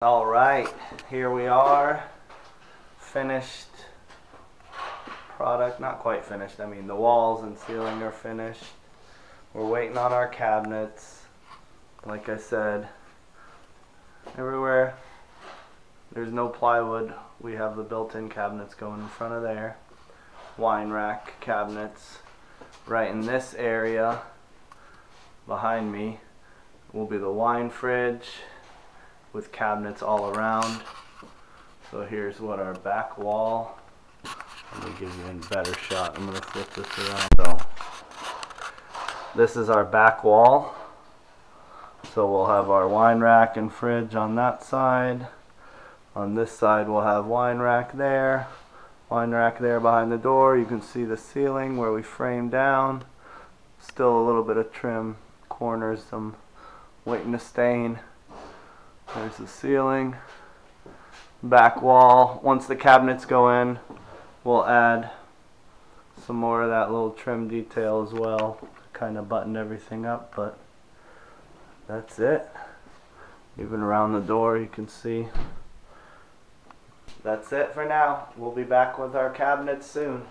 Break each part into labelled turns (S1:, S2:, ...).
S1: All right, here we are, finished product. Not quite finished, I mean the walls and ceiling are finished. We're waiting on our cabinets. Like I said, everywhere there's no plywood, we have the built-in cabinets going in front of there. Wine rack cabinets. Right in this area behind me will be the wine fridge with cabinets all around. So here's what our back wall, let me give you a better shot. I'm going to flip this around. So this is our back wall. So we'll have our wine rack and fridge on that side. On this side we'll have wine rack there behind the door. You can see the ceiling where we frame down. Still a little bit of trim corners, I'm waiting to stain. There's the ceiling, back wall. Once the cabinets go in, we'll add some more of that little trim detail as well, kind of button everything up, but that's it. Even around the door you can see. That's it for now. We'll be back with our cabinets soon.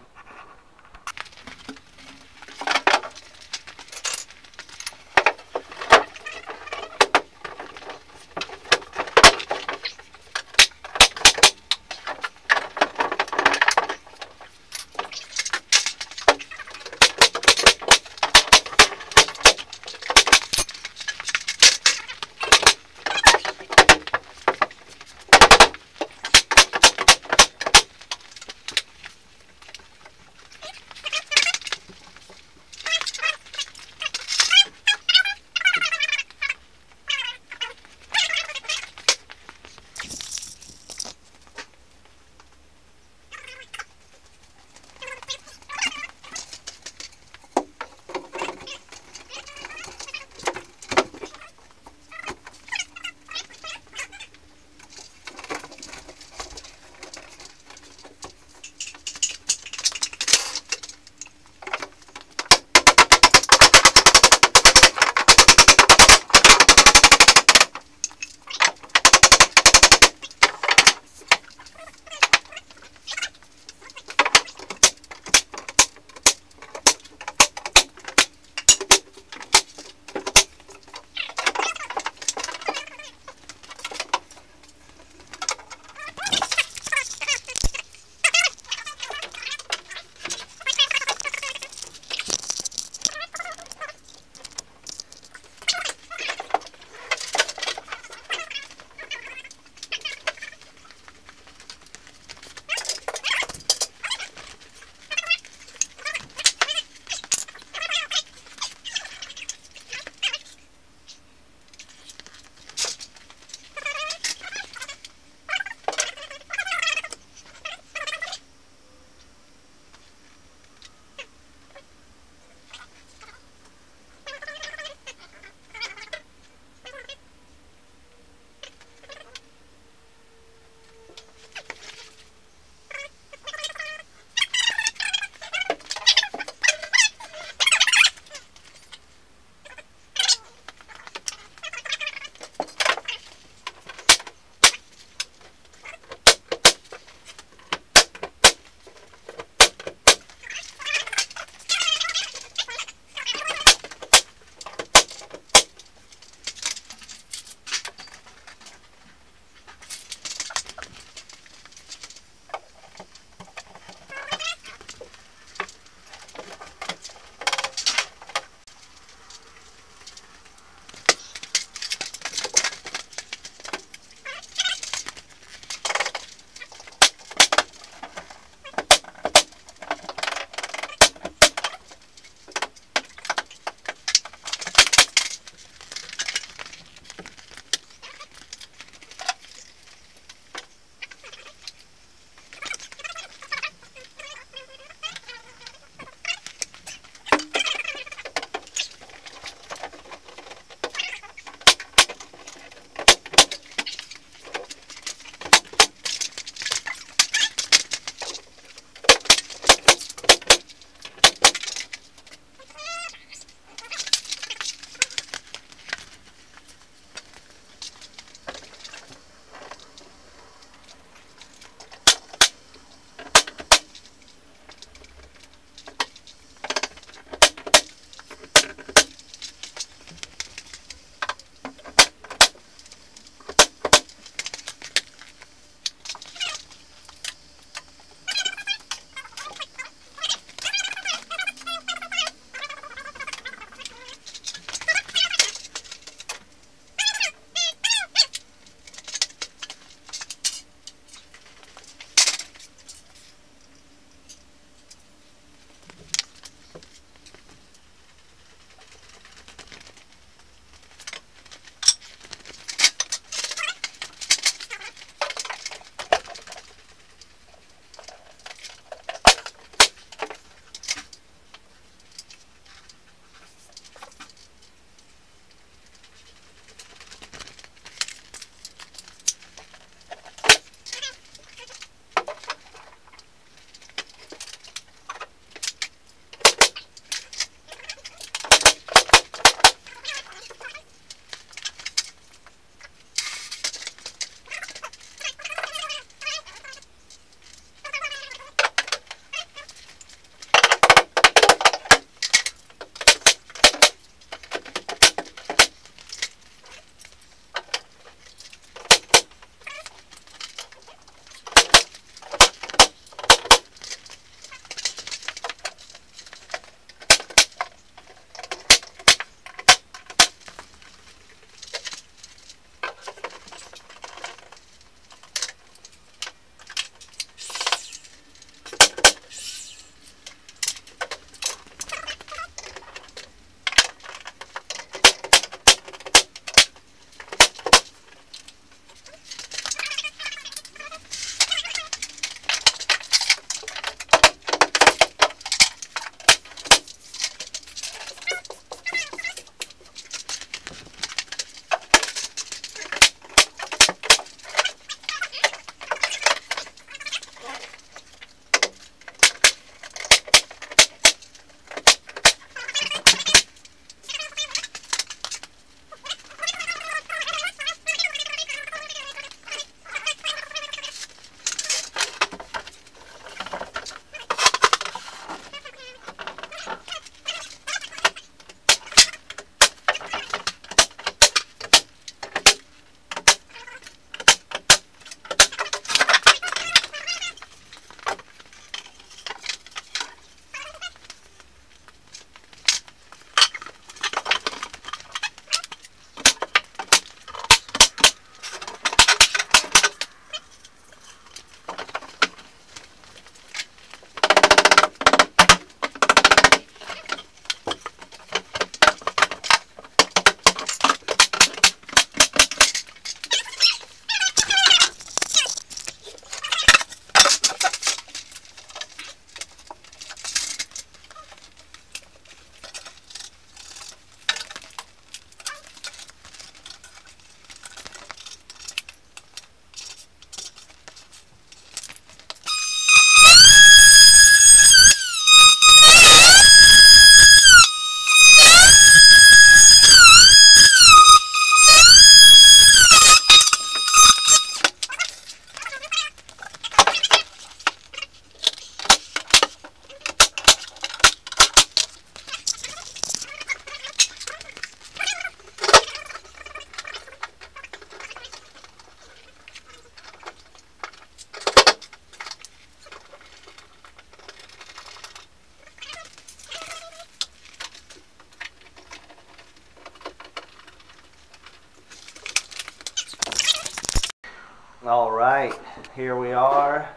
S1: All right, here we are,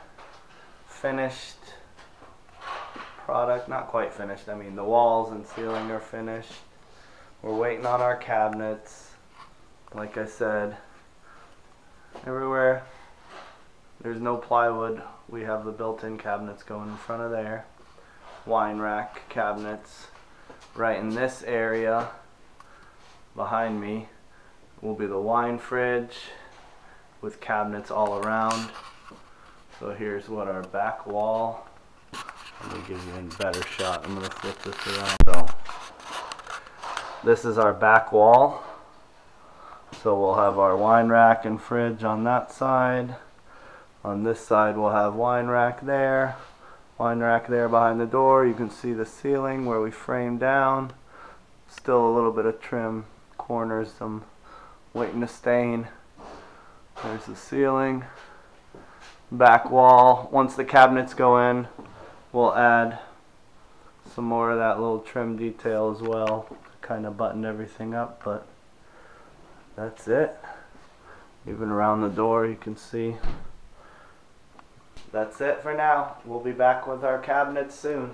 S1: finished product. Not quite finished, I mean the walls and ceiling are finished. We're waiting on our cabinets. Like I said, everywhere there's no plywood, we have the built-in cabinets going in front of there. Wine rack cabinets. Right in this area behind me will be the wine fridge with cabinets all around. So here's what our back wall, let me give you a better shot. I'm going to flip this around. So this is our back wall. So we'll have our wine rack and fridge on that side. On this side we'll have wine rack there behind the door. You can see the ceiling where we framed down. Still a little bit of trim corners, some waiting to stain. There's the ceiling. Back wall. Once the cabinets go in, we'll add some more of that little trim detail as well. Kind of button everything up, but that's it. Even around the door you can see. That's it for now. We'll be back with our cabinets soon.